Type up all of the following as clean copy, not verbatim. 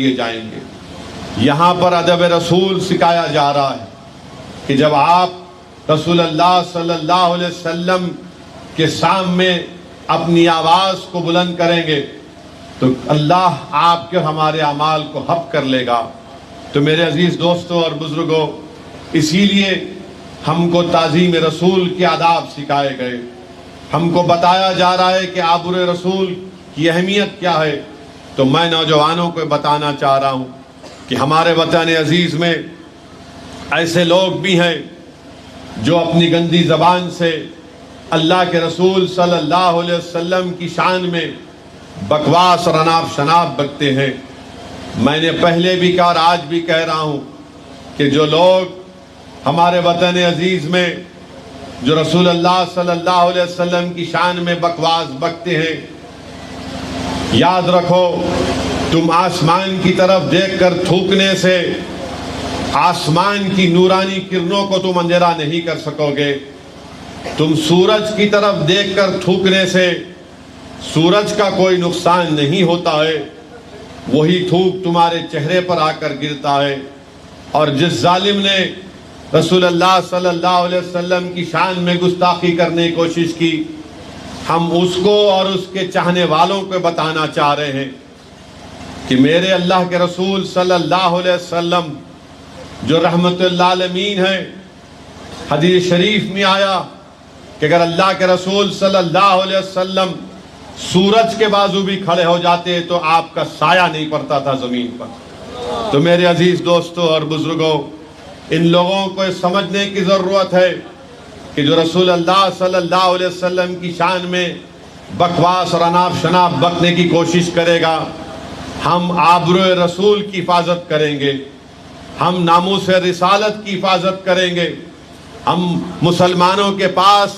کیے جائیں گے۔ یہاں پر ادب رسول سکھایا جا رہا ہے کہ جب آپ رسول اللہ صلی اللہ علیہ وسلم کے سامنے اپنی آواز کو بلند کریں گے تو اللہ آپ کے ہمارے اعمال کو حق کر لے گا۔ تو میرے عزیز دوستوں اور بزرگوں، اسی لیے ہم کو تعظیم رسول کے آداب سکھائے گئے، ہم کو بتایا جا رہا ہے کہ آبر رسول کی اہمیت کیا ہے۔ تو میں نوجوانوں کو بتانا چاہ رہا ہوں کہ ہمارے وطن عزیز میں ایسے لوگ بھی ہیں جو اپنی گندی زبان سے اللہ کے رسول صلی اللہ علیہ وسلم کی شان میں بکواس اور اناپ شناپ بکتے ہیں۔ میں نے پہلے بھی کہا اور آج بھی کہہ رہا ہوں کہ جو لوگ ہمارے وطن عزیز میں جو رسول اللہ صلی اللہ علیہ وسلم کی شان میں بکواس بکتے ہیں، یاد رکھو تم آسمان کی طرف دیکھ کر تھوکنے سے آسمان کی نورانی کرنوں کو تم اندھیرا نہیں کر سکو گے۔ تم سورج کی طرف دیکھ کر تھوکنے سے سورج کا کوئی نقصان نہیں ہوتا ہے، وہی تھوک تمہارے چہرے پر آ کر گرتا ہے۔ اور جس ظالم نے رسول اللہ صلی اللہ علیہ وسلم کی شان میں گستاخی کرنے کی کوشش کی، ہم اس کو اور اس کے چاہنے والوں کو بتانا چاہ رہے ہیں کہ میرے اللہ کے رسول صلی اللہ علیہ وسلم جو رحمت للعالمین ہے، حدیث شریف میں آیا کہ اگر اللہ کے رسول صلی اللہ علیہ وسلم سورج کے بازو بھی کھڑے ہو جاتے تو آپ کا سایہ نہیں پڑتا تھا زمین پر۔ تو میرے عزیز دوستوں اور بزرگوں، ان لوگوں کو سمجھنے کی ضرورت ہے کہ جو رسول اللہ صلی اللہ علیہ وسلم کی شان میں بکواس اور اناپ شناپ بکنے کی کوشش کرے گا، ہم آبرو رسول کی حفاظت کریں گے، ہم ناموس رسالت کی حفاظت کریں گے۔ ہم مسلمانوں کے پاس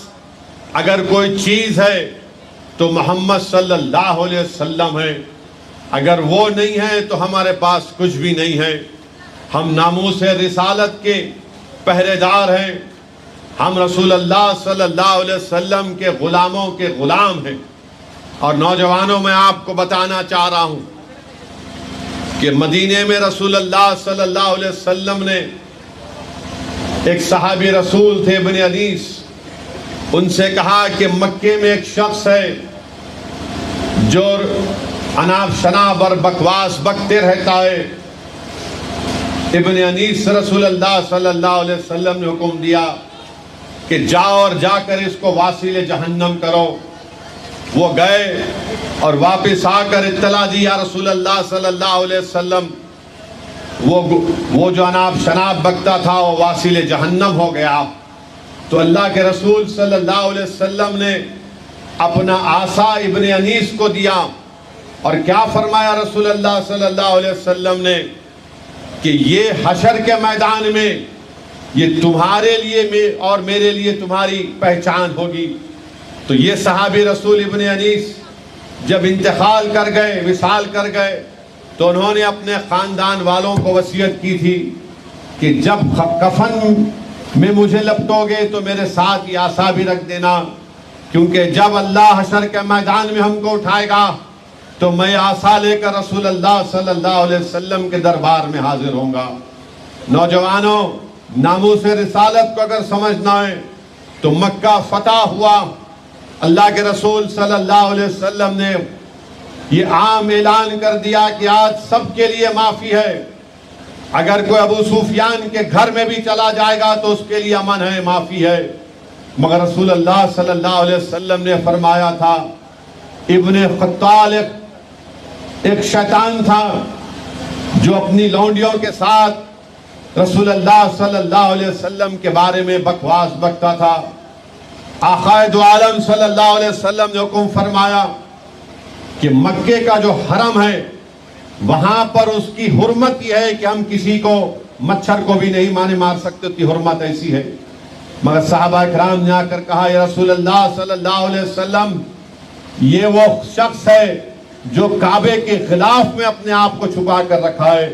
اگر کوئی چیز ہے تو محمد صلی اللہ علیہ وسلم ہے، اگر وہ نہیں ہے تو ہمارے پاس کچھ بھی نہیں ہے۔ ہم ناموس رسالت کے پہرے دار ہیں، ہم رسول اللہ صلی اللہ علیہ وسلم کے غلاموں کے غلام ہیں۔ اور نوجوانوں، میں آپ کو بتانا چاہ رہا ہوں کہ مدینے میں رسول اللہ صلی اللہ علیہ وسلم نے ایک صحابی رسول تھے ابن انیس، ان سے کہا کہ مکے میں ایک شخص ہے جو اناپ شناپ اور بکواس بکتے رہتا ہے۔ ابن انیس رسول اللہ صلی اللہ علیہ وسلم نے حکم دیا کہ جاؤ اور جا کر اس کو واصل جہنم کرو۔ وہ گئے اور واپس آ کر اطلاع دیا رسول اللہ صلی اللہ علیہ وسلم، وہ جو اناپ شناپ بکتا تھا وہ واصل جہنم ہو گیا۔ تو اللہ کے رسول صلی اللہ علیہ وسلم نے اپنا عصا ابن انیس کو دیا اور کیا فرمایا رسول اللہ صلی اللہ علیہ وسلم نے کہ یہ حشر کے میدان میں یہ تمہارے لیے اور میرے لیے تمہاری پہچان ہوگی۔ تو یہ صحابی رسول ابن انیس جب انتقال کر گئے، وصال کر گئے، تو انہوں نے اپنے خاندان والوں کو وصیت کی تھی کہ جب کفن میں مجھے لپٹو گے تو میرے ساتھ یہ عصا بھی رکھ دینا، کیونکہ جب اللہ حشر کے میدان میں ہم کو اٹھائے گا تو میں عصا لے کر رسول اللہ صلی اللہ علیہ وسلم کے دربار میں حاضر ہوں گا۔ نوجوانوں، ناموس رسالت کو اگر سمجھنا ہے تو مکہ فتح ہوا، اللہ کے رسول صلی اللہ علیہ وسلم نے یہ عام اعلان کر دیا کہ آج سب کے لیے معافی ہے، اگر کوئی ابو سفیان کے گھر میں بھی چلا جائے گا تو اس کے لیے امن ہے، معافی ہے۔ مگر رسول اللہ صلی اللہ علیہ وسلم نے فرمایا تھا، ابن خطال ایک شیطان تھا جو اپنی لونڈیوں کے ساتھ رسول اللہ صلی اللہ علیہ وسلم کے بارے میں بکواس بکتا تھا۔ آقا دو عالم صلی اللہ علیہ وسلم نے حکم فرمایا کہ مکے کا جو حرم ہے وہاں پر اس کی حرمت یہ ہے کہ ہم کسی کو مچھر کو بھی نہیں مار سکتے، اس کی حرمت ایسی ہے۔ مگر صحابہ اکرام نے آ کر کہا، یا رسول اللہ صلی اللہ علیہ وسلم، یہ وہ شخص ہے جو کعبے کے خلاف میں اپنے آپ کو چھپا کر رکھا ہے۔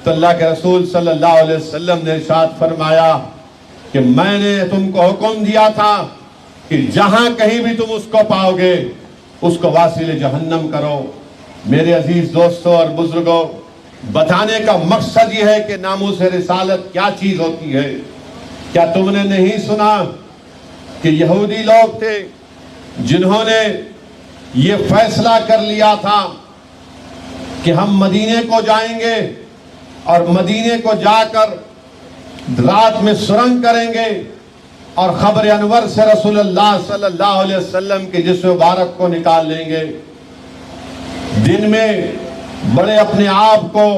تو اللہ کے رسول صلی اللہ علیہ وسلم نے ارشاد فرمایا کہ میں نے تم کو حکم دیا تھا کہ جہاں کہیں بھی تم اس کو پاؤ گے اس کو واصل جہنم کرو۔ میرے عزیز دوستوں اور بزرگوں، بتانے کا مقصد یہ ہے کہ ناموس رسالت کیا چیز ہوتی ہے۔ کیا تم نے نہیں سنا کہ یہودی لوگ تھے جنہوں نے یہ فیصلہ کر لیا تھا کہ ہم مدینے کو جائیں گے اور مدینے کو جا کر رات میں سرنگ کریں گے اور خبر انور سے رسول اللہ صلی اللہ علیہ وسلم کے جسم مبارک کو نکال لیں گے۔ دن میں بڑے اپنے آپ کو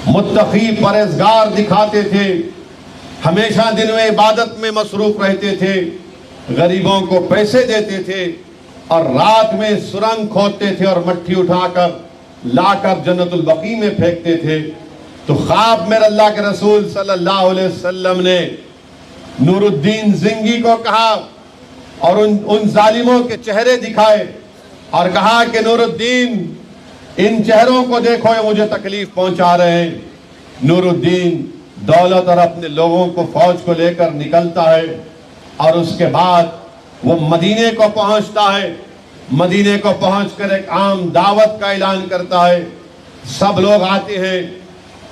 متقی پرہیزگار دکھاتے تھے، ہمیشہ دن میں عبادت میں مصروف رہتے تھے، غریبوں کو پیسے دیتے تھے اور رات میں سرنگ کھودتے تھے اور مٹی اٹھا کر لا کر جنت البقیع میں پھینکتے تھے۔ تو خواب میں اللہ کے رسول صلی اللہ علیہ وسلم نے نور الدین زنگی کو کہا اور ان ظالموں کے چہرے دکھائے اور کہا کہ نور الدین ان چہروں کو دیکھو، یہ مجھے تکلیف پہنچا رہے ہیں۔ نور الدین دولت اور اپنے لوگوں کو فوج کو لے کر نکلتا ہے اور اس کے بعد وہ مدینے کو پہنچتا ہے۔ مدینے کو پہنچ کر ایک عام دعوت کا اعلان کرتا ہے، سب لوگ آتے ہیں۔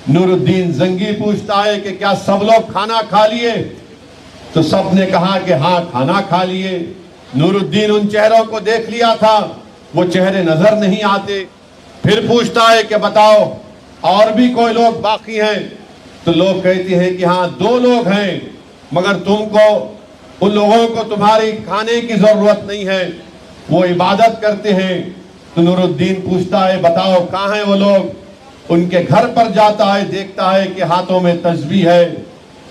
نور الدین زنگی پوچھتا ہے کہ کیا سب لوگ کھانا کھا لیے؟ تو سب نے کہا کہ ہاں کھانا کھا لیے۔ نور الدین ان چہروں کو دیکھ لیا تھا، وہ چہرے نظر نہیں آتے۔ پھر پوچھتا ہے کہ بتاؤ اور بھی کوئی لوگ باقی ہیں؟ تو لوگ کہتے ہیں کہ ہاں 2 لوگ ہیں، مگر تم کو ان لوگوں کو تمہاری کھانے کی ضرورت نہیں ہے، وہ عبادت کرتے ہیں۔ تو نور الدین پوچھتا ہے بتاؤ کہاں ہیں وہ لوگ؟ ان کے گھر پر جاتا ہے، دیکھتا ہے کہ ہاتھوں میں تسبیح ہے،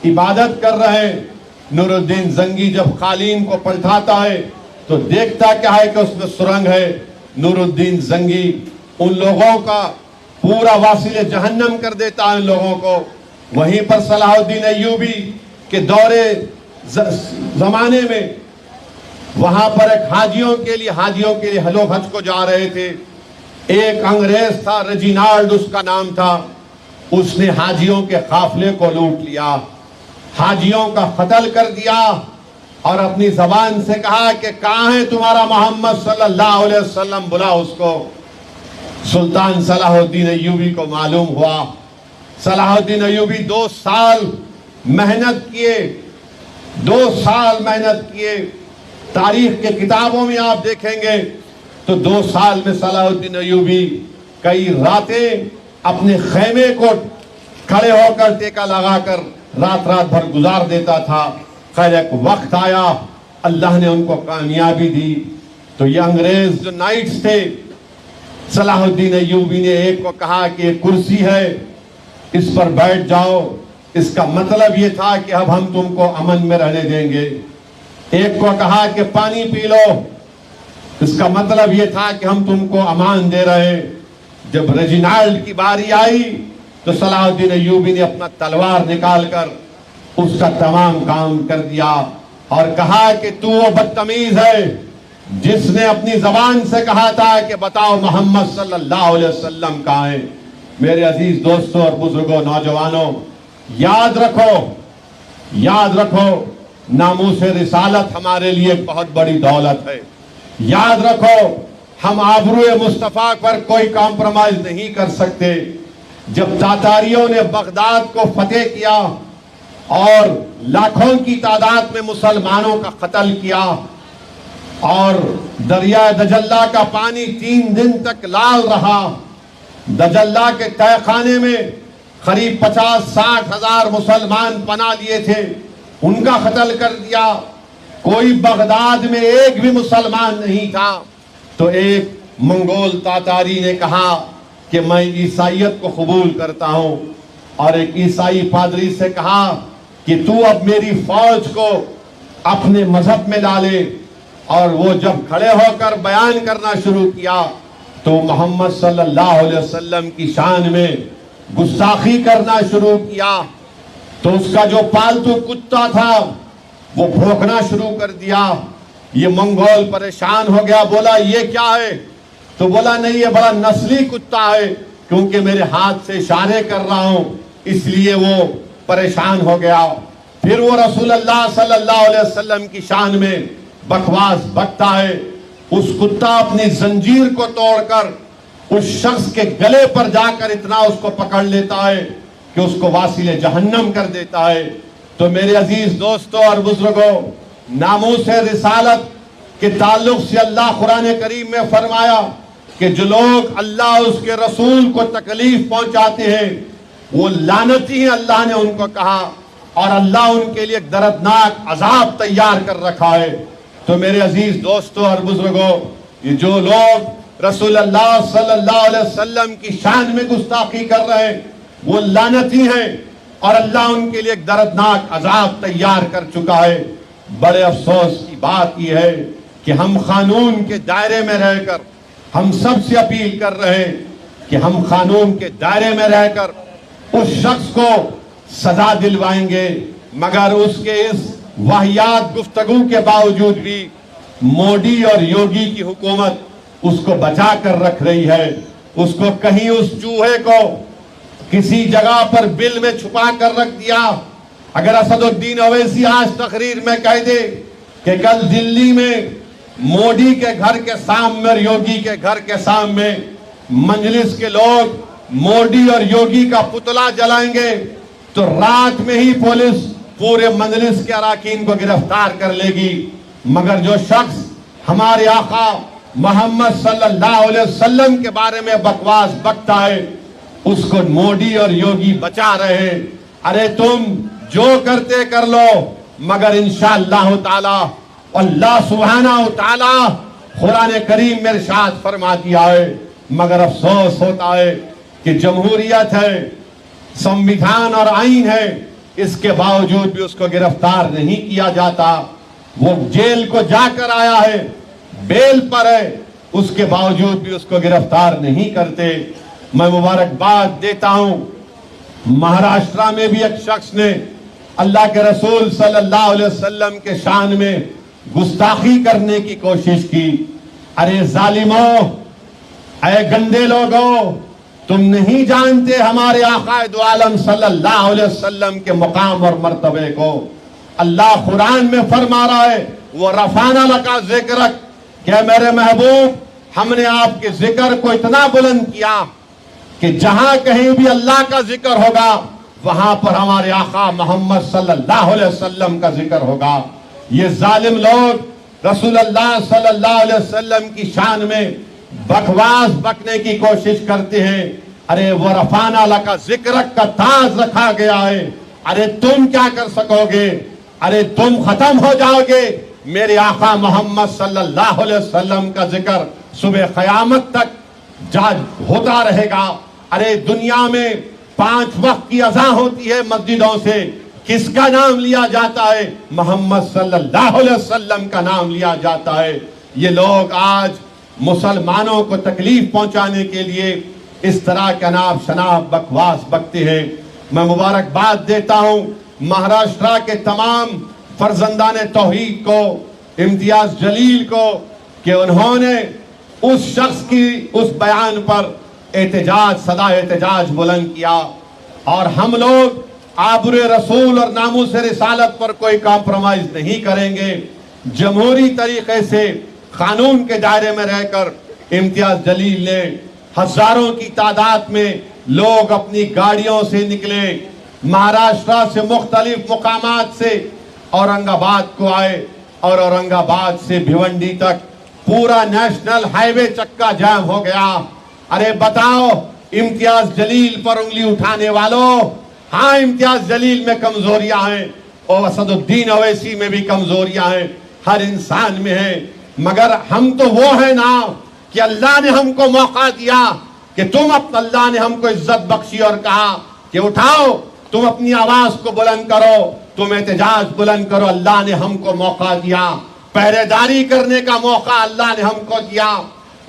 عبادت کر رہے ہیں۔ نور الدین زنگی جب قالین کو پلٹاتا ہے تو دیکھتا کیا ہے کہ اس میں سرنگ ہے۔ نور الدین زنگی ان لوگوں کا پورا واصل جہنم کر دیتا ہے ان لوگوں کو۔ وہیں پر صلاح الدین ایوبی کے دور زمانے میں وہاں پر ایک حاجیوں کے لیے لوگ حج کو جا رہے تھے۔ ایک انگریز تھا، ریجینالڈ اس کا نام تھا، اس نے حاجیوں کے قافلے کو لوٹ لیا، حاجیوں کا قتل کر دیا اور اپنی زبان سے کہا کہ کہاں ہے تمہارا محمد صلی اللہ علیہ وسلم، بلا اس کو۔ سلطان صلاح الدین ایوبی کو معلوم ہوا۔ صلاح الدین ایوبی 2 سال محنت کیے، 2 سال محنت کیے۔ تاریخ کے کتابوں میں آپ دیکھیں گے تو 2 سال میں صلاح الدین ایوبی کئی راتیں اپنے خیمے کو کھڑے ہو کر ٹیکا لگا کر رات بھر گزار دیتا تھا۔ خیر ایک وقت آیا، اللہ نے ان کو کامیابی دی۔ تو یہ انگریز جو نائٹس تھے، صلاح الدین ایوبی نے ایک کو کہا کہ یہ کرسی ہے، اس پر بیٹھ جاؤ۔ اس کا مطلب یہ تھا کہ اب ہم تم کو امن میں رہنے دیں گے۔ ایک کو کہا کہ پانی پی لو، اس کا مطلب یہ تھا کہ ہم تم کو امان دے رہے۔ جب ریجینالڈ کی باری آئی تو صلاح الدین ایوبی نے اپنا تلوار نکال کر اس کا تمام کام کر دیا اور کہا کہ تو وہ بدتمیز ہے جس نے اپنی زبان سے کہا تھا کہ بتاؤ محمد صلی اللہ علیہ وسلم کہاں ہیں۔ میرے عزیز دوستوں اور بزرگوں، نوجوانوں، یاد رکھو ناموس رسالت ہمارے لیے ایک بہت بڑی دولت ہے۔ یاد رکھو ہم آبروئے مصطفیٰ پر کوئی کمپرومائز نہیں کر سکتے۔ جب تاتاریوں نے بغداد کو فتح کیا اور لاکھوں کی تعداد میں مسلمانوں کا قتل کیا اور دریائے دجلہ کا پانی 3 دن تک لال رہا، دجلہ کے تہہ خانے میں قریب 50-60 ہزار مسلمان پناہ لیے تھے، ان کا قتل کر دیا۔ کوئی بغداد میں ایک بھی مسلمان نہیں تھا۔ تو ایک منگول تاتاری نے کہا کہ میں عیسائیت کو قبول کرتا ہوں، اور ایک عیسائی پادری سے کہا کہ تو اب میری فوج کو اپنے مذہب میں ڈالے۔ اور وہ جب کھڑے ہو کر بیان کرنا شروع کیا تو محمد صلی اللہ علیہ وسلم کی شان میں گستاخی کرنا شروع کیا۔ تو اس کا جو پالتو کتا تھا وہ بھونکنا شروع کر دیا۔ یہ منگول پریشان ہو گیا، بولا یہ کیا ہے؟ تو بولا نہیں، یہ بڑا نسلی کتا ہے، کیونکہ میرے ہاتھ سے اشارے کر رہا ہوں، اس لیے وہ پریشان ہو گیا۔ پھر وہ رسول اللہ صلی اللہ علیہ وسلم کی شان میں بکواس بکتا ہے۔ اس کتا اپنی زنجیر کو توڑ کر اس شخص کے گلے پر جا کر اتنا اس کو پکڑ لیتا ہے کہ اس کو واصل جہنم کر دیتا ہے۔ تو میرے عزیز دوستوں اور بزرگوں، ناموس رسالت کے تعلق سے اللہ قرآن کریم میں فرمایا کہ جو لوگ اللہ اس کے رسول کو تکلیف پہنچاتے ہیں وہ لعنتی ہیں، اللہ نے ان کو کہا، اور اللہ ان کے لیے ایک دردناک عذاب تیار کر رکھا ہے۔ تو میرے عزیز دوستوں اور بزرگوں، یہ جو لوگ رسول اللہ صلی اللہ علیہ وسلم کی شان میں گستاخی کر رہے ہیں وہ لعنتی ہیں، اور اللہ ان کے لیے ایک دردناک عذاب تیار کر چکا ہے۔ بڑے افسوس کی بات یہ ہے کہ ہم قانون کے دائرے میں رہ کر ہم سب سے اپیل کر رہے ہیں کہ ہم قانون کے دائرے میں رہ کر اس شخص کو سزا دلوائیں گے، مگر اس کے اس واہیات گفتگو کے باوجود بھی مودی اور یوگی کی حکومت اس کو بچا کر رکھ رہی ہے۔ اس کو کہیں اس چوہے کو کسی جگہ پر بل میں چھپا کر رکھ دیا۔ اگر اسد الدین اویسی آج تقریر میں کہہ دے کہ کل دلی میں مودی کے گھر کے سامنے اور یوگی کے گھر کے سامنے مجلس کے لوگ مودی اور یوگی کا پتلا جلائیں گے تو رات میں ہی پولیس پورے مجلس کے اراکین کو گرفتار کر لے گی، مگر جو شخص ہمارے آقا محمد صلی اللہ علیہ وسلم کے بارے میں بکواس بکتا ہے اس کو مودی اور یوگی بچا رہے ہیں۔ ارے تم جو کرتے کر لو، مگر انشاءاللہ تعالی اللہ سبحانہ وتعالی قرآن کریم میں ارشاد فرما دیا ہے۔ مگر افسوس ہوتا ہے کہ جمہوریت ہے، سمویدھان اور آئین ہے، اس کے باوجود بھی اس کو گرفتار نہیں کیا جاتا۔ وہ جیل کو جا کر آیا ہے، بیل پر ہے، اس کے باوجود بھی اس کو گرفتار نہیں کرتے۔ میں مبارکباد دیتا ہوں، مہاراشٹرا میں بھی ایک شخص نے اللہ کے رسول صلی اللہ علیہ وسلم کے شان میں گستاخی کرنے کی کوشش کی۔ ارے ظالموں، اے گندے لوگوں، تم نہیں جانتے ہمارے آقا دو عالم صلی اللہ علیہ وسلم کے مقام اور مرتبے کو۔ اللہ قرآن میں فرما رہا ہے وَرَفَعْنَا لَكَ ذِكْرَكَ، کہ میرے محبوب ہم نے آپ کے ذکر کو اتنا بلند کیا کہ جہاں کہیں بھی اللہ کا ذکر ہوگا وہاں پر ہمارے آقا محمد صلی اللہ علیہ وسلم کا ذکر ہوگا۔ یہ ظالم لوگ رسول اللہ صلی اللہ علیہ وسلم کی شان میں بکواس بکنے کی کوشش کرتے ہیں۔ ارے وَرَفَعْنَا لَكَ ذِكْرَكَ کا تاج رکھا گیا ہے۔ ارے تم کیا کر سکو گے؟ ارے تم ختم ہو جاؤ گے۔ میرے آقا محمد صلی اللہ علیہ وسلم کا ذکر صبح قیامت تک ہوتا رہے گا۔ ارے دنیا میں 5 وقت کی اذان ہوتی ہے مسجدوں سے، کس کا نام لیا جاتا ہے؟ محمد صلی اللہ علیہ وسلم کا نام لیا جاتا ہے۔ یہ لوگ آج مسلمانوں کو تکلیف پہنچانے کے لیے اس طرح کا نام شناب بکواس بکتے ہیں۔ میں مبارکباد دیتا ہوں مہاراشٹرا کے تمام فرزندان توحید کو، امتیاز جلیل کو، کہ انہوں نے اس شخص کی اس بیان پر احتجاج، صدا احتجاج بلند کیا، اور ہم لوگ آبر رسول اور ناموس رسالت پر کوئی کمپرومائز نہیں کریں گے۔ جمہوری طریقے سے قانون کے دائرے میں رہ کر امتیاز جلیل نے ہزاروں کی تعداد میں لوگ اپنی گاڑیوں سے نکلے، مہاراشٹرا سے مختلف مقامات سے اورنگ آباد کو آئے، اور اورنگ آباد سے بھیونڈی تک پورا نیشنل ہائی وے چکا جام ہو گیا۔ ارے بتاؤ، امتیاز جلیل پر انگلی اٹھانے والوں، ہاں امتیاز جلیل میں کمزوریاں ہیں، اور اسد الدین اویسی میں بھی کمزوریاں ہیں، ہر انسان میں ہیں، مگر ہم تو وہ ہیں نا کہ اللہ نے ہم کو موقع دیا کہ اللہ نے ہم کو عزت بخشی اور کہا کہ اٹھاؤ، تم اپنی آواز کو بلند کرو، تم احتجاج بلند کرو۔ اللہ نے ہم کو موقع دیا، پہرے داری کرنے کا موقع اللہ نے ہم کو دیا۔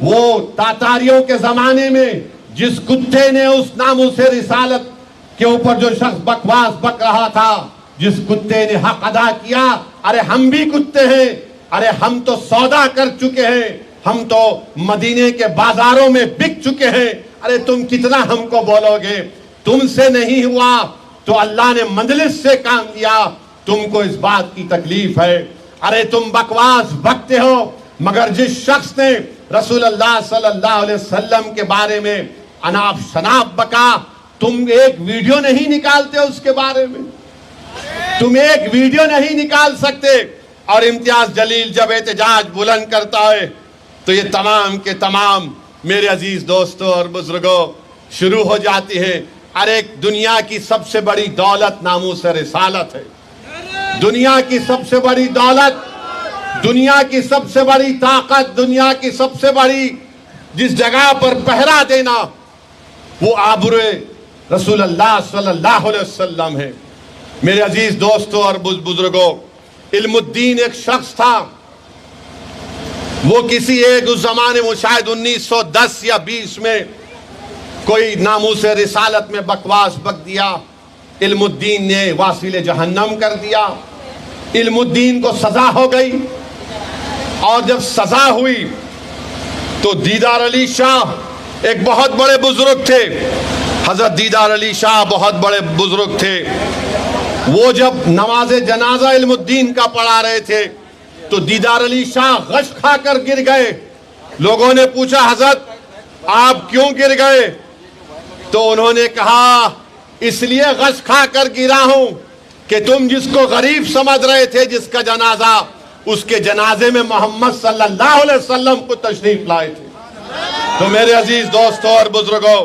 وہ تاتاریوں کے زمانے میں جس کتے نے اس ناموس رسالت کے اوپر جو شخص بکواس بک رہا تھا، جس کتے نے حق ادا کیا، ارے ہم بھی کتے ہیں، ارے ہم تو سودا کر چکے ہیں، ہم تو مدینے کے بازاروں میں بک چکے ہیں۔ ارے تم کتنا ہم کو بولو گے؟ تم سے نہیں ہوا تو اللہ نے مجلس سے کام لیا، تم کو اس بات کی تکلیف ہے۔ ارے تم بکواس بکتے ہو، مگر جس شخص نے رسول اللہ صلی اللہ علیہ وسلم کے بارے میں اناپ شناپ بکا، تم ایک ویڈیو نہیں نکالتے اس کے بارے میں، تم ایک ویڈیو نہیں نکال سکتے۔ اور امتیاز جلیل جب احتجاج بلند کرتا ہے تو یہ تمام کے تمام میرے عزیز دوستوں اور بزرگوں شروع ہو جاتی ہے، ارے دنیا کی سب سے بڑی دولت ناموس رسالت ہے، دنیا کی سب سے بڑی دولت، دنیا کی سب سے بڑی طاقت، دنیا کی سب سے بڑی جس جگہ پر پہرا دینا وہ آبرو رسول اللہ صلی اللہ علیہ وسلم ہے۔ میرے عزیز دوستوں اور بزرگوں، علم الدین ایک شخص تھا، وہ کسی ایک اس زمانے میں شاید 1910 یا 20 میں کوئی ناموس رسالت میں بکواس بک دیا، علم الدین نے واصل جہنم کر دیا، علم الدین کو سزا ہو گئی۔ اور جب سزا ہوئی تو دیدار علی شاہ ایک بہت بڑے بزرگ تھے، حضرت دیدار علی شاہ بہت بڑے بزرگ تھے، وہ جب نماز جنازہ علم الدین کا پڑھا رہے تھے تو دیدار علی شاہ غش کھا کر گر گئے۔ لوگوں نے پوچھا حضرت آپ کیوں گر گئے؟ تو انہوں نے کہا اس لیے غش کھا کر گرا ہوں کہ تم جس کو غریب سمجھ رہے تھے جس کا جنازہ، اس کے جنازے میں محمد صلی اللہ علیہ وسلم کو تشریف لائے تھے۔ تو میرے عزیز دوستوں اور بزرگوں،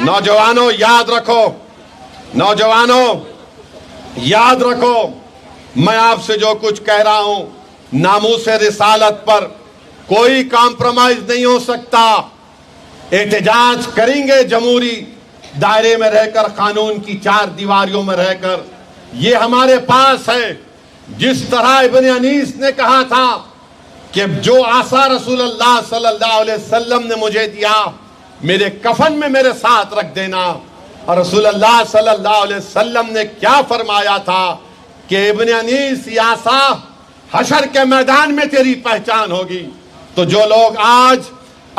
نوجوانوں یاد رکھو، نوجوانوں یاد رکھو، میں آپ سے جو کچھ کہہ رہا ہوں ناموس رسالت پر کوئی کمپرومائز نہیں ہو سکتا۔ احتجاج کریں گے جمہوری دائرے میں رہ کر، قانون کی چار دیواریوں میں رہ کر، یہ ہمارے پاس ہے۔ جس طرح ابن انیس نے کہا تھا کہ جو عصا رسول اللہ صلی اللہ علیہ وسلم نے مجھے دیا میرے کفن میں میرے ساتھ رکھ دینا، اور رسول اللہ صلی اللہ علیہ وسلم نے کیا فرمایا تھا کہ ابن انیس یہ عصا حشر کے میدان میں تیری پہچان ہوگی۔ تو جو لوگ آج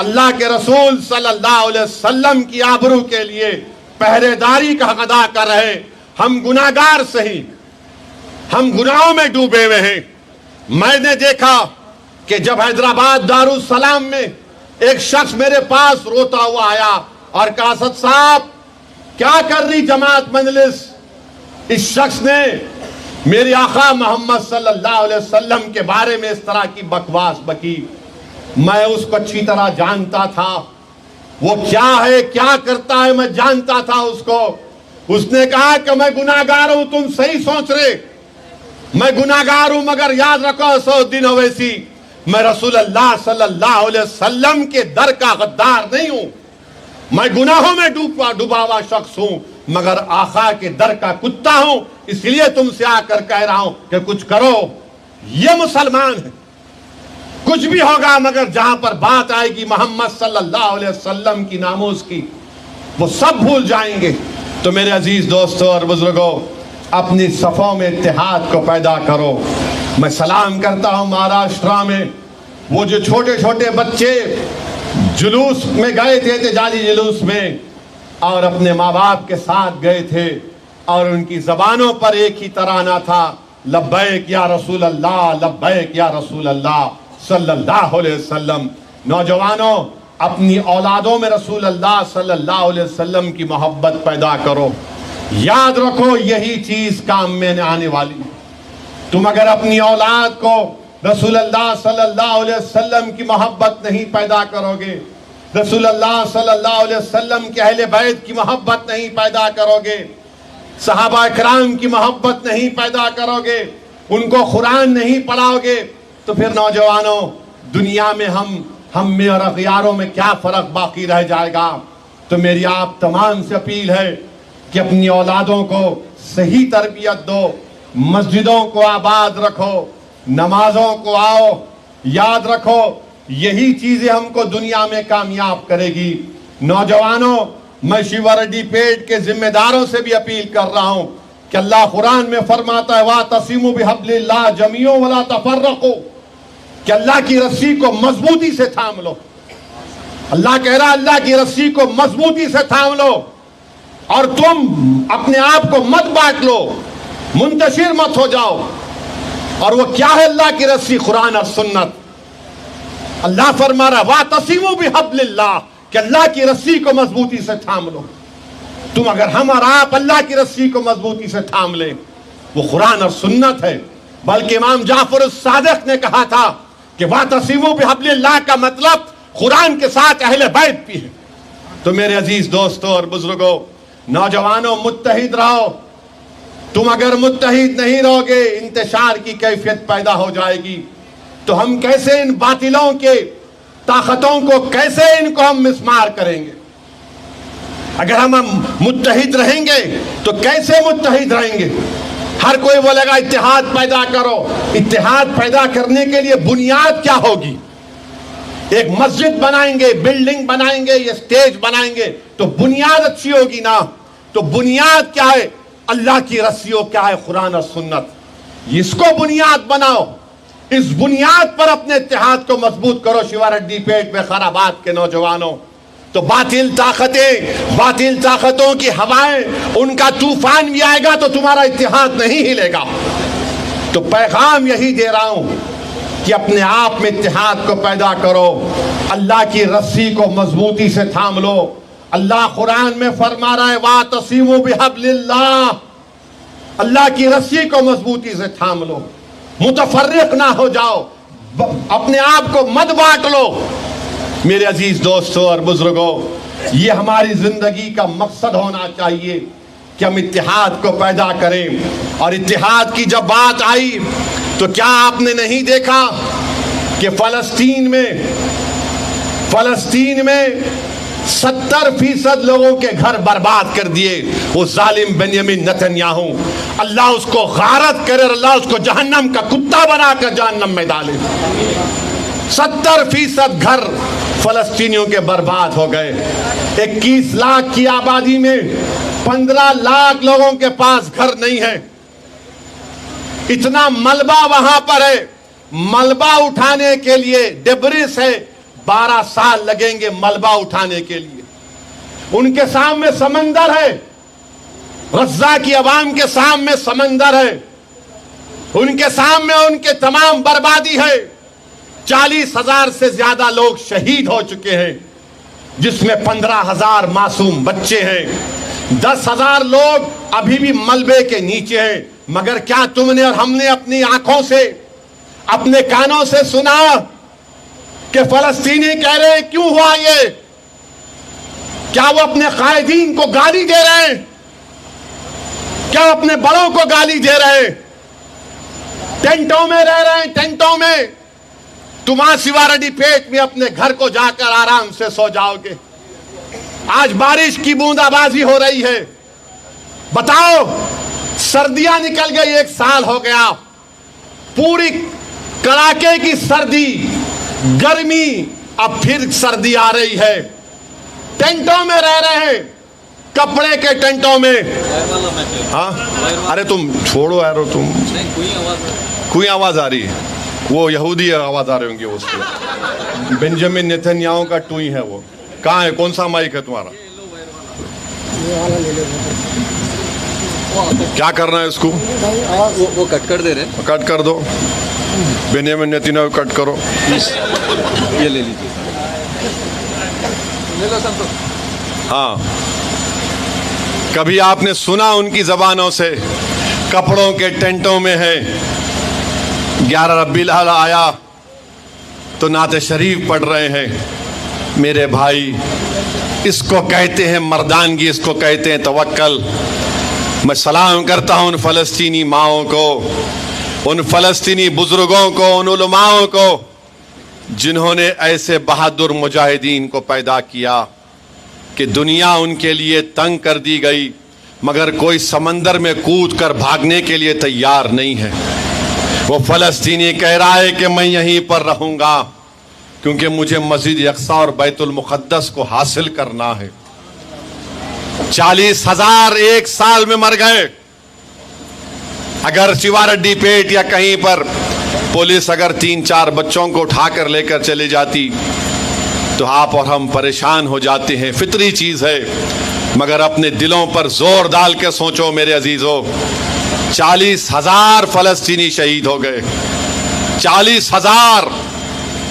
اللہ کے رسول صلی اللہ علیہ وسلم کی آبرو کے لیے پہرے داری کا حق ادا کر رہے، ہم گناہگار سہی، ہم گناہوں میں ڈوبے ہوئے ہیں۔ میں نے دیکھا کہ جب حیدرآباد دارالسلام میں ایک شخص میرے پاس روتا ہوا آیا اور کہا اسد صاحب کیا کر رہی جماعت مجلس؟ اس شخص نے میرے آقا محمد صلی اللہ علیہ وسلم کے بارے میں اس طرح کی بکواس بکی۔ میں اس کو اچھی طرح جانتا تھا، وہ کیا ہے کیا کرتا ہے میں جانتا تھا اس کو۔ اس نے کہا کہ میں گناہگار ہوں، تم صحیح سوچ رہے، میں گناہگار ہوں، مگر یاد رکھو اسدالدین اویسی میں رسول اللہ صلی اللہ علیہ وسلم کے در کا غدار نہیں ہوں، میں گناہوں میں ڈوبا ہوا شخص ہوں، مگر آقا کے در کا کتا ہوں۔ اس لیے تم سے آ کر کہہ رہا ہوں کہ کچھ کرو۔ یہ مسلمان ہے، کچھ بھی ہوگا مگر جہاں پر بات آئے گی محمد صلی اللہ علیہ وسلم کی ناموس کی، وہ سب بھول جائیں گے۔ تو میرے عزیز دوستوں اور بزرگوں، اپنی صفوں میں اتحاد کو پیدا کرو۔ میں سلام کرتا ہوں مہاراشٹرا میں وہ جو چھوٹے چھوٹے بچے جلوس میں گئے تھے، احتجاجی جلوس میں، اور اپنے ماں باپ کے ساتھ گئے تھے، اور ان کی زبانوں پر ایک ہی ترانہ تھا، لبیک یا رسول اللہ، لبیک یا رسول اللہ صلی اللہ علیہ وسلم۔ نوجوانوں اپنی اولادوں میں رسول اللہ صلی اللہ علیہ وسلم کی محبت پیدا کرو۔ یاد رکھو یہی چیز کام میں آنے والی ہے۔ تم اگر اپنی اولاد کو رسول اللہ صلی اللہ علیہ وسلم کی محبت نہیں پیدا کرو گے، رسول اللہ صلی اللہ علیہ وسلم کے اہل بیت کی محبت نہیں پیدا کرو گے، صحابہ اکرام کی محبت نہیں پیدا کرو گے، ان کو قرآن نہیں پڑھاؤ گے، تو پھر نوجوانوں دنیا میں ہم میں اور اغیاروں میں کیا فرق باقی رہ جائے گا؟ تو میری آپ تمام سے اپیل ہے کہ اپنی اولادوں کو صحیح تربیت دو، مسجدوں کو آباد رکھو، نمازوں کو آؤ، یاد رکھو یہی چیزیں ہم کو دنیا میں کامیاب کرے گی۔ نوجوانوں میں شیوا ریڈی پیٹ کے ذمہ داروں سے بھی اپیل کر رہا ہوں کہ اللہ قرآن میں فرماتا ہے وَاعْتَصِمُوا بِحَبْلِ اللَّهِ جَمِيعًا وَلَا تَفَرَّقُوا، کہ اللہ کی رسی کو مضبوطی سے تھام لو۔ اللہ کہہ رہا اللہ کی رسی کو مضبوطی سے تھام لو، اور تم اپنے آپ کو مت بانٹ لو، منتشر مت ہو جاؤ۔ اور وہ کیا ہے اللہ کی رسی؟ قرآن اور سنت۔ اللہ فرما رہا وَاعْتَصِمُوا بِحَبْلِ اللَّهِ کہ اللہ کی رسی کو مضبوطی سے تھام لو. تم اگر ہم اور آپ اللہ کی رسی کو مضبوطی سے تھام لیں، وہ قرآن اور سنت ہے. بلکہ امام جعفر الصادق نے کہا تھا کہ وَاعْتَصِمُوا بِحَبْلِ اللَّهِ کا مطلب قرآن کے ساتھ اہل بیت بھی ہے. تو میرے عزیز دوستوں اور بزرگوں، نوجوانوں، متحد رہو. تم اگر متحد نہیں رہو گے، انتشار کی کیفیت پیدا ہو جائے گی. تو ہم کیسے ان باطلوں کے طاقتوں کو، کیسے ان کو ہم مسمار کریں گے؟ اگر ہم متحد رہیں گے تو کیسے متحد رہیں گے؟ ہر کوئی بولے گا اتحاد پیدا کرو. اتحاد پیدا کرنے کے لیے بنیاد کیا ہوگی؟ ایک مسجد بنائیں گے، بلڈنگ بنائیں گے، یہ سٹیج بنائیں گے تو بنیاد اچھی ہوگی نا. تو بنیاد کیا ہے؟ اللہ کی رسیوں کیا ہے؟ قرآن اور سنت. اس کو بنیاد بناؤ. اس بنیاد پر اپنے اتحاد کو مضبوط کرو. شیوارڈی پیٹ میں خرابات کے نوجوانوں. تو باطل طاقتوں کی ہوائیں، ان کا طوفان بھی آئے گا تو تمہارا اتحاد نہیں ہلے گا. تو پیغام یہی دے رہا ہوں کہ اپنے آپ میں اتحاد کو پیدا کرو. اللہ کی رسی کو مضبوطی سے تھام لو. اللہ قرآن میں فرما رہا ہے وَاعْتَصِمُوا بِحَبْلِ اللَّهِ، اللہ کی رسی کو مضبوطی سے تھام لو. متفرق نہ ہو جاؤ، اپنے آپ کو مت بانٹ لو. میرے عزیز دوستوں اور بزرگوں، یہ ہماری زندگی کا مقصد ہونا چاہیے کہ ہم اتحاد کو پیدا کریں. اور اتحاد کی جب بات آئی تو کیا آپ نے نہیں دیکھا کہ فلسطین میں 70% لوگوں کے گھر برباد کر دیے وہ ظالم بنیامین نتنیاہو. اللہ اس کو غارت کرے اور اللہ اس کو جہنم کا کتا بنا کر جہنم میں ڈالے. 70% گھر فلسطینیوں کے برباد ہو گئے. 21 لاکھ کی آبادی میں 15 لاکھ لوگوں کے پاس گھر نہیں ہے. اتنا ملبہ وہاں پر ہے. ملبہ اٹھانے کے لیے ڈبری سے 12 سال لگیں گے ملبہ اٹھانے کے لیے. ان کے سامنے سمندر ہے، غزہ کی عوام کے سامنے سمندر ہے. ان کے سامنے ان کے تمام بربادی ہے. 40,000 سے زیادہ لوگ شہید ہو چکے ہیں، جس میں 15,000 معصوم بچے ہیں. 10,000 لوگ ابھی بھی ملبے کے نیچے ہیں. مگر کیا تم نے اور ہم نے اپنی آنکھوں سے، اپنے کانوں سے سنا کہ فلسطینی کہہ رہے ہیں کیوں ہوا یہ؟ کیا وہ اپنے قائدین کو گالی دے رہے ہیں؟ کیا اپنے بڑوں کو گالی دے رہے ہیں؟ ٹینٹوں میں رہ رہے ہیں، ٹینٹوں میں. تم سیوارڈی پیٹ میں اپنے گھر کو جا کر آرام سے سو جاؤ گے. آج بارش کی بوندا بازی ہو رہی ہے. بتاؤ، سردیاں نکل گئی، 1 سال ہو گیا. پوری کڑاکے کی سردی، گرمی، اب پھر سردی آ رہی ہے. ٹینٹوں میں رہ رہے ہیں، کپڑے کے ٹینٹوں میں. ہاں ارے تم چھوڑو یار، تم کوئی آواز آ رہی ہے، وہ یہودی آواز آ رہی ہوں گی. اس کی بنجامین نتنیاہو کا ٹوئی ہے. وہ کہاں ہے؟ کون سا مائک ہے تمہارا؟ کیا کرنا ہے اس کو؟ وہ کٹ کر دے رہے ہیں. کٹ کر دو. بنیامین نتنیاہو کٹ کرو. یہ لے لیجیے. ہاں، کبھی آپ نے سنا ان کی زبانوں سے کپڑوں کے ٹینٹوں میں ہے. 11 ربیع الاول آیا تو نعت شریف پڑھ رہے ہیں. میرے بھائی، اس کو کہتے ہیں مردانگی، اس کو کہتے ہیں توکل. میں سلام کرتا ہوں ان فلسطینی ماؤں کو، ان فلسطینی بزرگوں کو، ان علماؤں کو جنہوں نے ایسے بہادر مجاہدین کو پیدا کیا کہ دنیا ان کے لیے تنگ کر دی گئی، مگر کوئی سمندر میں کود کر بھاگنے کے لیے تیار نہیں ہے. وہ فلسطینی کہہ رہا ہے کہ میں یہیں پر رہوں گا کیونکہ مجھے مسجد اقصیٰ اور بیت المقدس کو حاصل کرنا ہے. 40,000 1 سال میں مر گئے. اگر شیوارڈی پیٹ یا کہیں پر پولیس اگر 3-4 بچوں کو اٹھا کر لے کر چلی جاتی تو آپ اور ہم پریشان ہو جاتے ہیں. فطری چیز ہے. مگر اپنے دلوں پر زور ڈال کے سوچو میرے عزیزو، 40,000 فلسطینی شہید ہو گئے. 40,000.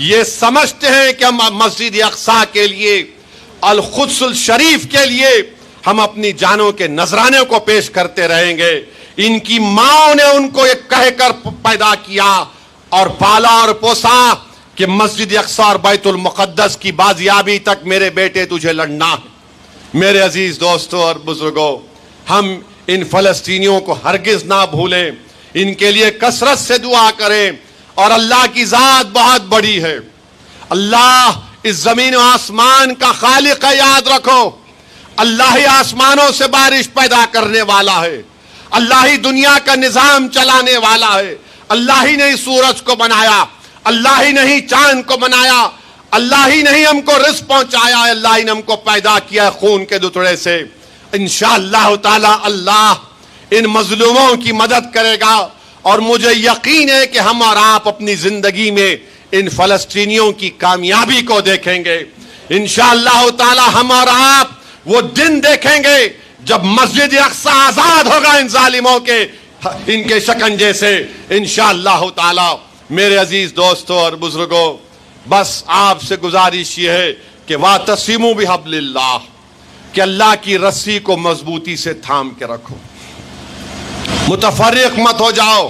یہ سمجھتے ہیں کہ ہم مسجد اقصی کے لیے، القدس الشریف کے لیے ہم اپنی جانوں کے نذرانے کو پیش کرتے رہیں گے۔ ان کی ماں نے ان کو یہ کہہ کر پیدا کیا اور پالا اور پوسا کہ مسجد اقصی اور بیت المقدس کی بازیابی تک میرے بیٹے تجھے لڑنا ہے۔ میرے عزیز دوستوں اور بزرگوں، ہم ان فلسطینیوں کو ہرگز نہ بھولیں، ان کے لیے کثرت سے دعا کریں، اور اللہ کی ذات بہت بڑی ہے۔ اللہ اس زمین و آسمان کا خالق ہے، یاد رکھو۔ اللہ ہی آسمانوں سے بارش پیدا کرنے والا ہے، اللہ ہی دنیا کا نظام چلانے والا ہے، اللہ ہی نے سورج کو بنایا، اللہ ہی نے چاند کو بنایا، اللہ ہی نے ہم کو رزق پہنچایا ہے، اللہ ہی نے ہم کو پیدا کیا ہے خون کے دتڑے سے۔ انشاءاللہ تعالی اللہ ان مظلوموں کی مدد کرے گا، اور مجھے یقین ہے کہ ہم اور آپ اپنی زندگی میں ان فلسطینیوں کی کامیابی کو دیکھیں گے۔ انشاءاللہ تعالی ہم اور آپ وہ دن دیکھیں گے جب مسجد اقصی آزاد ہوگا ان ظالموں کے، ان کے شکنجے سے انشاءاللہ تعالی۔ میرے عزیز دوستوں اور بزرگوں، بس آپ سے گزارش یہ ہے کہ وَاعْتَصِمُوا بِحَبْلِ اللَّهِ، کہ اللہ کی رسی کو مضبوطی سے تھام کے رکھو، متفرق مت ہو جاؤ،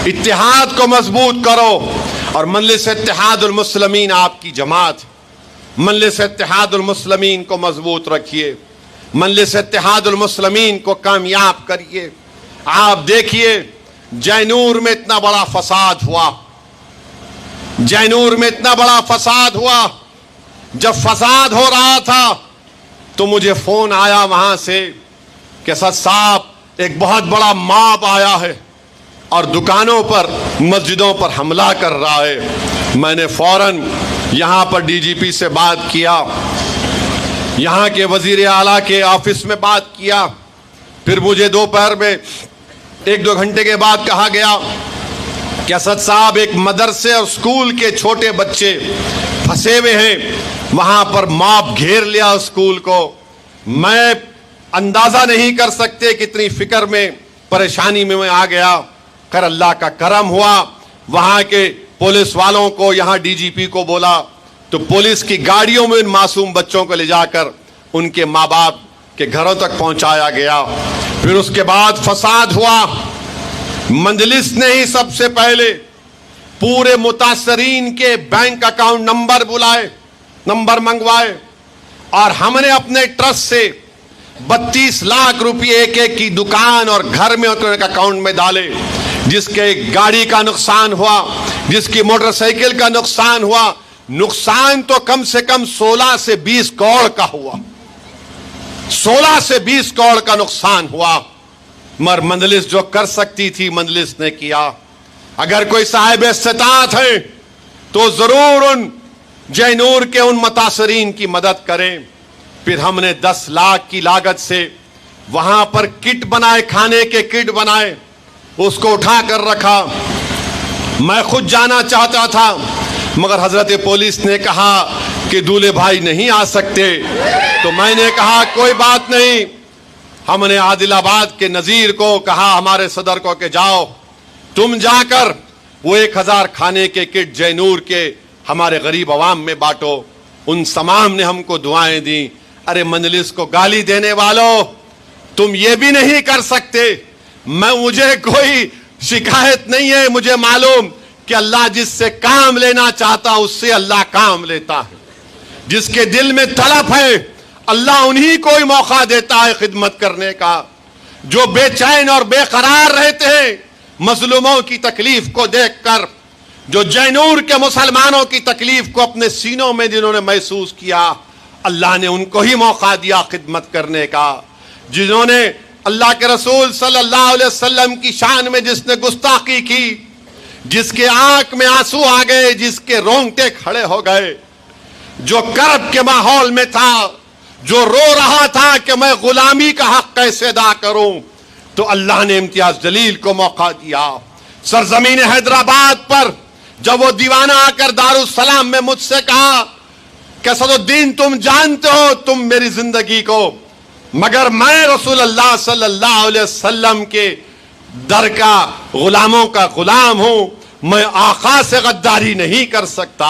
اتحاد کو مضبوط کرو، اور مجلس اتحاد المسلمین آپ کی جماعت، مجلس اتحاد المسلمین کو مضبوط رکھیے، مجلس اتحاد المسلمین کو کامیاب کریے۔ آپ دیکھیے جینور میں اتنا بڑا فساد ہوا، جینور میں اتنا بڑا فساد ہوا، جب فساد ہو رہا تھا تو مجھے فون آیا وہاں سے کہ اسد صاحب ایک بہت بڑا ماب آیا ہے اور دکانوں پر، مسجدوں پر حملہ کر رہا ہے۔ میں نے فوراً یہاں پر ڈی جی پی سے بات کیا، یہاں کے وزیر اعلیٰ کے آفس میں بات کیا، پھر مجھے دوپہر میں 1-2 گھنٹے کے بعد کہا گیا کہ اسد صاحب ایک مدرسے اور اسکول کے چھوٹے بچے پھنسے ہوئے ہیں، وہاں پر ماب گھیر لیا اسکول کو۔ میں اندازہ نہیں کر سکتے کتنی فکر میں، پریشانی میں میں آ گیا۔ خیر اللہ کا کرم ہوا، وہاں کے پولیس والوں کو، یہاں ڈی جی پی کو بولا تو پولیس کی گاڑیوں میں ان معصوم بچوں کو لے جا کر ان کے ماں باپ کے گھروں تک پہنچایا گیا۔ پھر اس کے بعد فساد ہوا، مجلس نے ہی سب سے پہلے پورے متاثرین کے بینک اکاؤنٹ نمبر بلائے، نمبر منگوائے، اور ہم نے اپنے ٹرسٹ سے 32 لاکھ روپے ایک ایک کی دکان اور گھر میں اکاؤنٹ میں ڈالے۔ جس کے گاڑی کا نقصان ہوا، جس کی موٹر سائیکل کا نقصان ہوا، نقصان تو کم سے کم 16 سے 20 کروڑ کا ہوا، 16 سے 20 کروڑ کا نقصان ہوا۔ مگر مجلس جو کر سکتی تھی مجلس نے کیا۔ اگر کوئی صاحب استطاعت ہے تو ضرور ان جینور کے ان متاثرین کی مدد کریں۔ پھر ہم نے 10 لاکھ کی لاگت سے وہاں پر کٹ بنائے، کھانے کے کٹ بنائے، اس کو اٹھا کر رکھا۔ میں خود جانا چاہتا تھا مگر حضرت پولیس نے کہا کہ دولے بھائی نہیں آ سکتے، تو میں نے کہا کوئی بات نہیں۔ ہم نے عادل آباد کے نذیر کو کہا، ہمارے صدر کو، کہ جاؤ تم جا کر وہ 1000 کھانے کے کٹ جینور کے ہمارے غریب عوام میں بانٹو۔ ان تمام نے ہم کو دعائیں دیں۔ ارے مجلس کو گالی دینے والوں، تم یہ بھی نہیں کر سکتے۔ مجھے کوئی شکایت نہیں ہے، مجھے معلوم کہ اللہ جس سے کام لینا چاہتا اس سے اللہ کام لیتا ہے۔ جس کے دل میں طلب ہے اللہ انہی کو ہی موقع دیتا ہے خدمت کرنے کا۔ جو بے چین اور بے قرار رہتے ہیں مظلوموں کی تکلیف کو دیکھ کر، جو جینور کے مسلمانوں کی تکلیف کو اپنے سینوں میں جنہوں نے محسوس کیا، اللہ نے ان کو ہی موقع دیا خدمت کرنے کا۔ جنہوں نے اللہ کے رسول صلی اللہ علیہ وسلم کی شان میں جس نے گستاخی کی، جس کے آنکھ میں آنسو آ گئے، جس کے رونگٹے کھڑے ہو گئے، جو کرب کے ماحول میں تھا، جو رو رہا تھا کہ میں غلامی کا حق کیسے ادا کروں، تو اللہ نے امتیاز جلیل کو موقع دیا۔ سرزمین حیدرآباد پر جب وہ دیوانہ آ کر دارالسلام میں مجھ سے کہا کہ اسد الدین تم جانتے ہو تم میری زندگی کو، مگر میں رسول اللہ صلی اللہ علیہ وسلم کے در کا غلاموں کا غلام ہوں، میں آقا سے غداری نہیں کر سکتا۔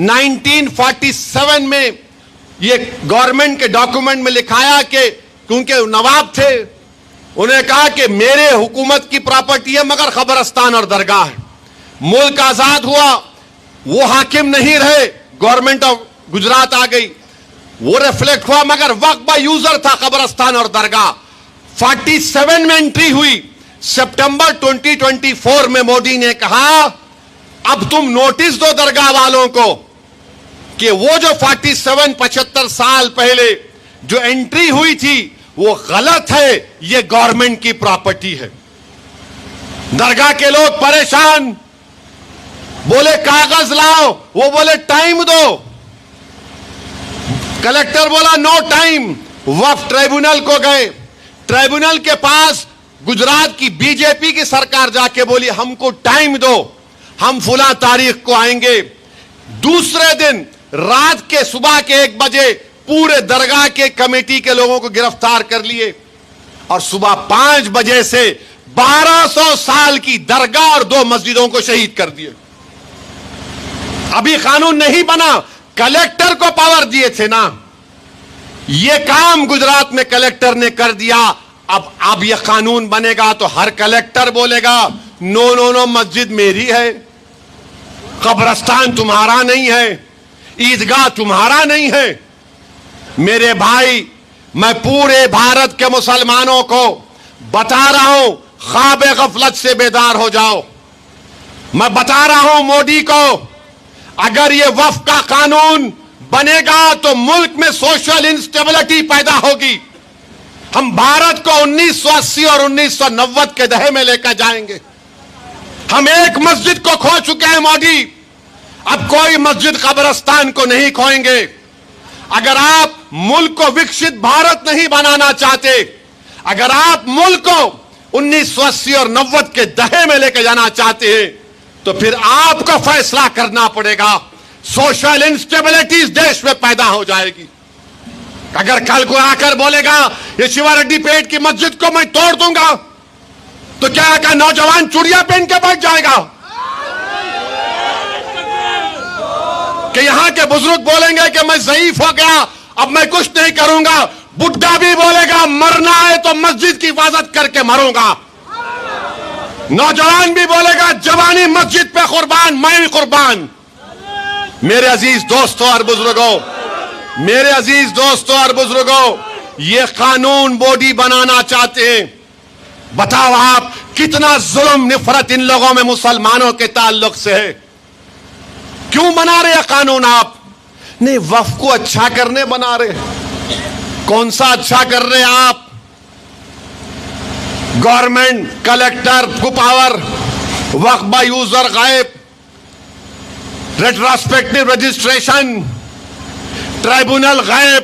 1947 میں یہ گورنمنٹ کے ڈاکومنٹ میں لکھایا کہ کیونکہ نواب تھے, انہیں کہا کہ میرے حکومت کی پراپرٹی ہے مگر قبرستان اور درگاہ ہے. ملک آزاد ہوا, وہ حاکم نہیں رہے, گورنمنٹ آف گجرات آ گئی, وہ ریفلیکٹ ہوا مگر وقت با یوزر تھا قبرستان اور درگاہ. 47 میں انٹری ہوئی, سپٹمبر 2024 میں مودی نے کہا اب تم نوٹس دو درگاہ والوں کو کہ وہ جو 75 سال پہلے جو انٹری ہوئی تھی وہ غلط ہے, یہ گورنمنٹ کی پراپرٹی ہے. درگاہ کے لوگ پریشان, بولے کاغذ لاؤ, وہ بولے ٹائم دو. کلیکٹر بولا نو ٹائم. وقف ٹریبونل کو گئے, ٹریبونل کے پاس گجرات کی بی جے پی کی سرکار جا کے بولی ہم کو ٹائم دو, ہم فلاں تاریخ کو آئیں گے. دوسرے دن رات کے صبح کے 1 بجے پورے درگاہ کے کمیٹی کے لوگوں کو گرفتار کر لیے اور صبح 5 بجے سے 1200 سال کی درگاہ اور 2 مسجدوں کو شہید کر دیے. ابھی قانون نہیں بنا, کلیکٹر کو پاور دیے تھے نا, یہ کام گجرات میں کلیکٹر نے کر دیا. اب یہ قانون بنے گا تو ہر کلیکٹر بولے گا نو مسجد میری ہے, قبرستان تمہارا نہیں ہے, عیدگاہ تمہارا نہیں ہے. میرے بھائی, میں پورے بھارت کے مسلمانوں کو بتا رہا ہوں خواب غفلت سے بیدار ہو جاؤ. میں بتا رہا ہوں مودی کو, اگر یہ وقف کا قانون بنے گا تو ملک میں سوشل انسٹیبلٹی پیدا ہوگی. ہم بھارت کو 1980 اور 1990 کے دہے میں لے کر جائیں گے. ہم ایک مسجد کو کھو چکے ہیں مودی, اب کوئی مسجد قبرستان کو نہیں کھوئیں گے. اگر آپ ملک کو وکشت بھارت نہیں بنانا چاہتے, اگر آپ ملک کو 1980 اور 90 کے دہے میں لے کے جانا چاہتے ہیں تو پھر آپ کو فیصلہ کرنا پڑے گا. سوشل انسٹیبلٹی اس دیش میں پیدا ہو جائے گی. اگر کل کو آ کر بولے گا یہ شیوا ریڈی پیٹ کی مسجد کو میں توڑ دوں گا تو کیا نوجوان چوڑیاں پہن کے بیٹھ جائے گا؟ کہ یہاں کے بزرگ بولیں گے کہ میں ضعیف ہو گیا, اب میں کچھ نہیں کروں گا. بڈھا بھی بولے گا مرنا ہے تو مسجد کی حفاظت کر کے مروں گا. نوجوان بھی بولے گا جوانی مسجد پہ قربان, میں بھی قربان. میرے عزیز دوستوں اور بزرگوں, میرے عزیز دوستوں اور بزرگوں, یہ قانون بوڈی بنانا چاہتے ہیں. بتاؤ آپ کتنا ظلم نفرت ان لوگوں میں مسلمانوں کے تعلق سے ہے. کیوں بنا رہے قانون آپ؟ نہیں, وقف کو اچھا کرنے بنا رہے. کون سا اچھا کر رہے آپ؟ گورنمنٹ کلیکٹر کو پاور, وقف با یوزر غائب, ریٹراسپیکٹو رجسٹریشن, ٹرائبونل غائب,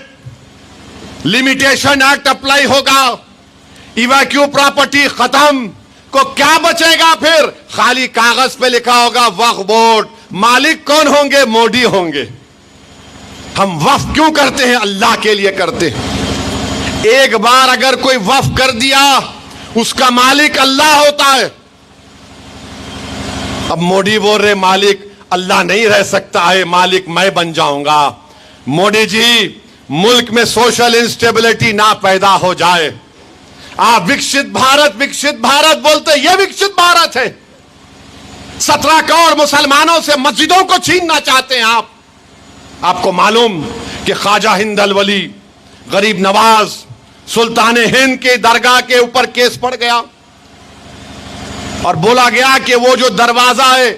لمیٹیشن ایکٹ اپلائی ہوگا, ایویکیو پراپرٹی ختم. کو کیا بچے گا پھر؟ خالی کاغذ پہ لکھا ہوگا وقف بورڈ. مالک کون ہوں گے؟ مودی ہوں گے. ہم وقف کیوں کرتے ہیں؟ اللہ کے لیے کرتے ہیں. ایک بار اگر کوئی وقف کر دیا اس کا مالک اللہ ہوتا ہے. اب مودی بول رہے مالک اللہ نہیں رہ سکتا ہے, مالک میں بن جاؤں گا. مودی جی, ملک میں سوشل انسٹیبلٹی نہ پیدا ہو جائے. آپ وکشت بھارت بولتے, یہ وکشت بھارت ہے. 17 کروڑ مسلمانوں سے مسجدوں کو چھیننا چاہتے ہیں آپ. آپ کو معلوم کہ خواجہ ہند الولی, غریب نواز, سلطان ہند کے درگاہ کے اوپر کیس پڑ گیا اور بولا گیا کہ وہ جو دروازہ ہے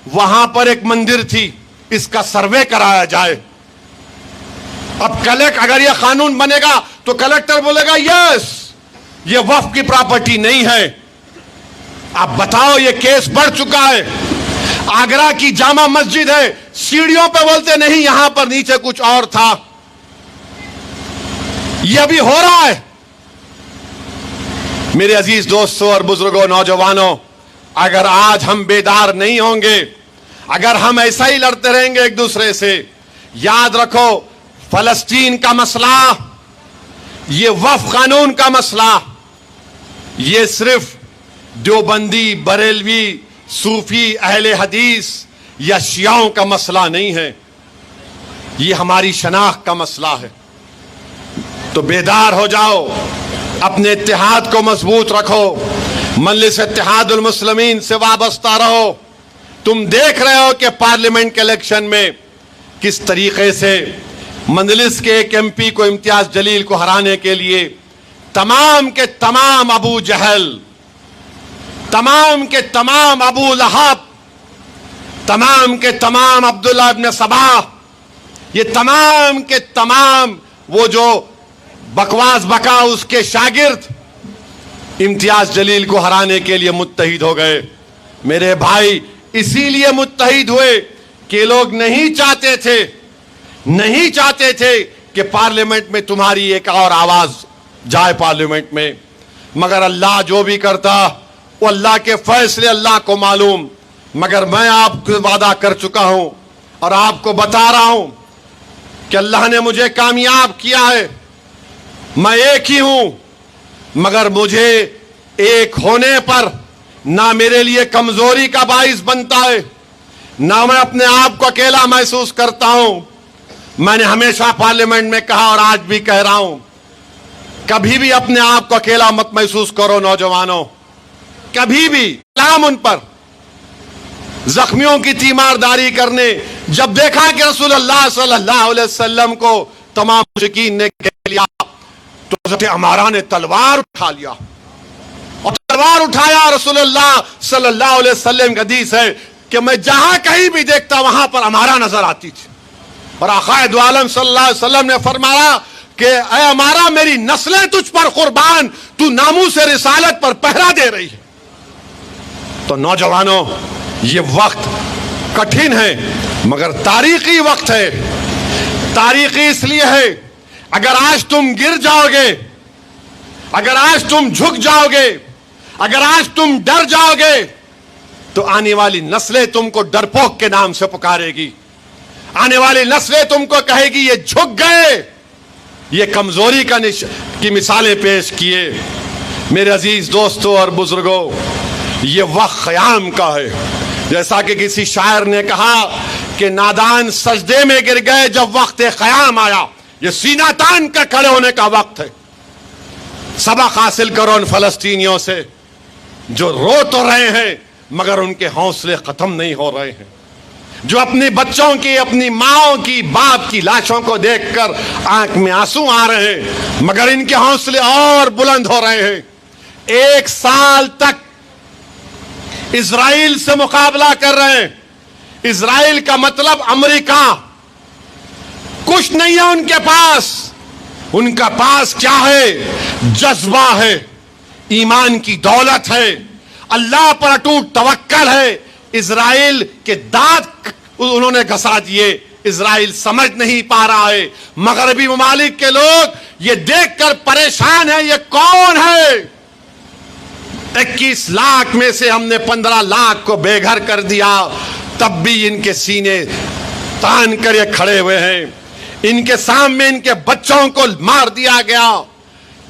وہاں پر ایک مندر تھی, اس کا سروے کرایا جائے. اب اگر یہ قانون بنے گا تو کلیکٹر بولے گا یس یہ وقف کی پراپرٹی نہیں ہے. اب بتاؤ, یہ کیس بڑھ چکا ہے. آگرہ کی جامع مسجد ہے, سیڑھیوں پہ بولتے نہیں یہاں پر نیچے کچھ اور تھا. یہ ابھی ہو رہا ہے. میرے عزیز دوستوں اور بزرگوں, نوجوانوں, اگر آج ہم بیدار نہیں ہوں گے, اگر ہم ایسا ہی لڑتے رہیں گے ایک دوسرے سے, یاد رکھو فلسطین کا مسئلہ, یہ وقف قانون کا مسئلہ, یہ صرف دیوبندی, بریلوی, صوفی, اہل حدیث یا شیعوں کا مسئلہ نہیں ہے. یہ ہماری شناخت کا مسئلہ ہے. تو بیدار ہو جاؤ, اپنے اتحاد کو مضبوط رکھو, مجلس اتحاد المسلمین سے وابستہ رہو. تم دیکھ رہے ہو کہ پارلیمنٹ کے الیکشن میں کس طریقے سے مجلس کے ایک ایم پی کو, امتیاز جلیل کو ہرانے کے لیے تمام کے تمام ابو جہل, تمام کے تمام ابو لہب, تمام کے تمام عبداللہ ابن سبا, یہ تمام کے تمام وہ جو بکواس بکا اس کے شاگرد امتیاز جلیل کو ہرانے کے لیے متحد ہو گئے. میرے بھائی اسی لیے متحد ہوئے کہ لوگ نہیں چاہتے تھے کہ پارلیمنٹ میں تمہاری ایک اور آواز جائے پارلیمنٹ میں. مگر اللہ جو بھی کرتا وہ اللہ کے فیصلے اللہ کو معلوم. مگر میں آپ کو وعدہ کر چکا ہوں اور آپ کو بتا رہا ہوں کہ اللہ نے مجھے کامیاب کیا ہے. میں ایک ہی ہوں, مگر مجھے ایک ہونے پر نہ میرے لیے کمزوری کا باعث بنتا ہے, نہ میں اپنے آپ کو اکیلا محسوس کرتا ہوں. میں نے ہمیشہ پارلیمنٹ میں کہا اور آج بھی کہہ رہا ہوں, کبھی بھی اپنے آپ کو اکیلا مت محسوس کرو نوجوانوں. کبھی بھی سلام ان پر زخمیوں کی تیمارداری کرنے. جب دیکھا کہ رسول اللہ صلی اللہ علیہ وسلم کو تمام مشرکین نے گھیر لیا تو حضرت عمارہ نے تلوار اٹھا لیا, اور تلوار اٹھایا. رسول اللہ صلی اللہ علیہ وسلم کا حدیث ہے کہ میں جہاں کہیں بھی دیکھتا وہاں پر عمارہ نظر آتی تھی. اور آقا دو عالم صلی اللہ علیہ وسلم نے فرمایا کہ اے عمارہ میری نسلیں تجھ پر قربان, تو ناموس رسالت پر پہرا دے رہی ہے. تو نوجوانوں یہ وقت کٹھن ہے مگر تاریخی وقت ہے. تاریخی اس لیے ہے, اگر آج تم گر جاؤ گے, اگر آج تم جھک جاؤ گے, اگر آج تم ڈر جاؤ گے تو آنے والی نسلیں تم کو ڈرپوک کے نام سے پکارے گی. آنے والی نسلیں تم کو کہے گی یہ جھک گئے, یہ کمزوری کی مثالیں پیش کیے. میرے عزیز دوستوں اور بزرگوں, یہ وقت قیام کا ہے. جیسا کہ کسی شاعر نے کہا کہ نادان سجدے میں گر گئے جب وقت قیام آیا. یہ سینہ تان کا کھڑے ہونے کا وقت ہے. سبق حاصل کرو ان فلسطینیوں سے جو رو تو رہے ہیں مگر ان کے حوصلے ختم نہیں ہو رہے ہیں, جو اپنی بچوں کی, اپنی ماؤں کی, باپ کی لاشوں کو دیکھ کر آنکھ میں آنسو آ رہے ہیں مگر ان کے حوصلے اور بلند ہو رہے ہیں. 1 سال تک اسرائیل سے مقابلہ کر رہے ہیں. اسرائیل کا مطلب امریکہ. کچھ نہیں ہے ان کے پاس. ان کا پاس کیا ہے؟ جذبہ ہے, ایمان کی دولت ہے, اللہ پر اٹوٹ توکل ہے. اسرائیل کے دانت انہوں نے گھسا دیے. اسرائیل سمجھ نہیں پا رہا ہے. مغربی ممالک کے لوگ یہ دیکھ کر پریشان ہیں یہ کون ہے. 21 لاکھ میں سے ہم نے 15 لاکھ کو بے گھر کر دیا, تب بھی ان کے سینے تان کر یہ کھڑے ہوئے ہیں. ان کے سامنے ان کے بچوں کو مار دیا گیا,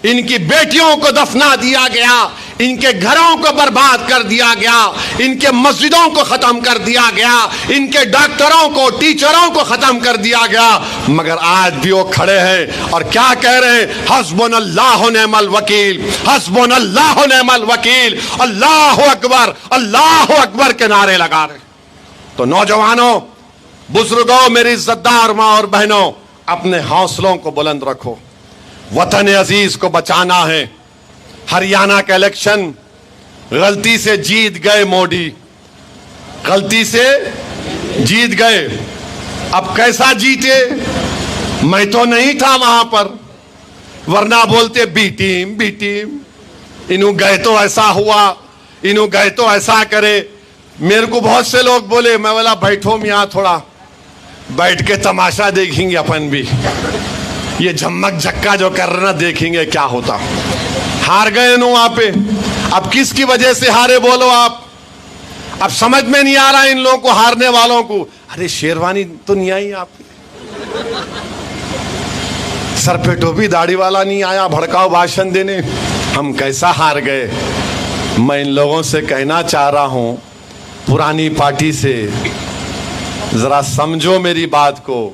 ان کی بیٹیوں کو دفنا دیا گیا, ان کے گھروں کو برباد کر دیا گیا, ان کے مسجدوں کو ختم کر دیا گیا, ان کے ڈاکٹروں کو, ٹیچروں کو ختم کر دیا گیا. مگر آج بھی وہ کھڑے ہیں اور کیا کہہ رہے ہیں؟ حسبنا اللہ و نعم الوکیل, حسبنا اللہ و نعم الوکیل, اللہ اکبر, اللہ اکبر کے نعرے لگا رہے. تو نوجوانوں, بزرگوں, میری عزت دار ماں اور بہنوں, اپنے حوصلوں کو بلند رکھو. وطن عزیز کو بچانا ہے. ہریانہ کا الیکشن غلطی سے جیت گئے مودی, غلطی سے جیت گئے. اب کیسا جیتے؟ میں تو نہیں تھا وہاں پر, ورنہ بولتے بی ٹیم بی ٹیم, انہوں گئے تو ایسا ہوا, انہوں گئے تو ایسا کرے. میرے کو بہت سے لوگ بولے, میں بولا بیٹھو میاں, تھوڑا بیٹھ کے تماشا دیکھیں گے اپن بھی, یہ جھمک جھکا جو کر رہا دیکھیں گے کیا ہوتا. ہار گئے نو وہاں پہ. اب کس کی وجہ سے ہارے بولو آپ؟ اب سمجھ میں نہیں آ رہا ان لوگوں کو, ہارنے والوں کو. ارے شیروانی تو نہیں آئی آپ کی, سر پہ ٹوپی داڑھی والا نہیں آیا بھڑکاؤ بھاشن دینے, ہم کیسا ہار گئے. میں ان لوگوں سے کہنا چاہ رہا ہوں, پرانی پارٹی سے ذرا سمجھو میری بات کو.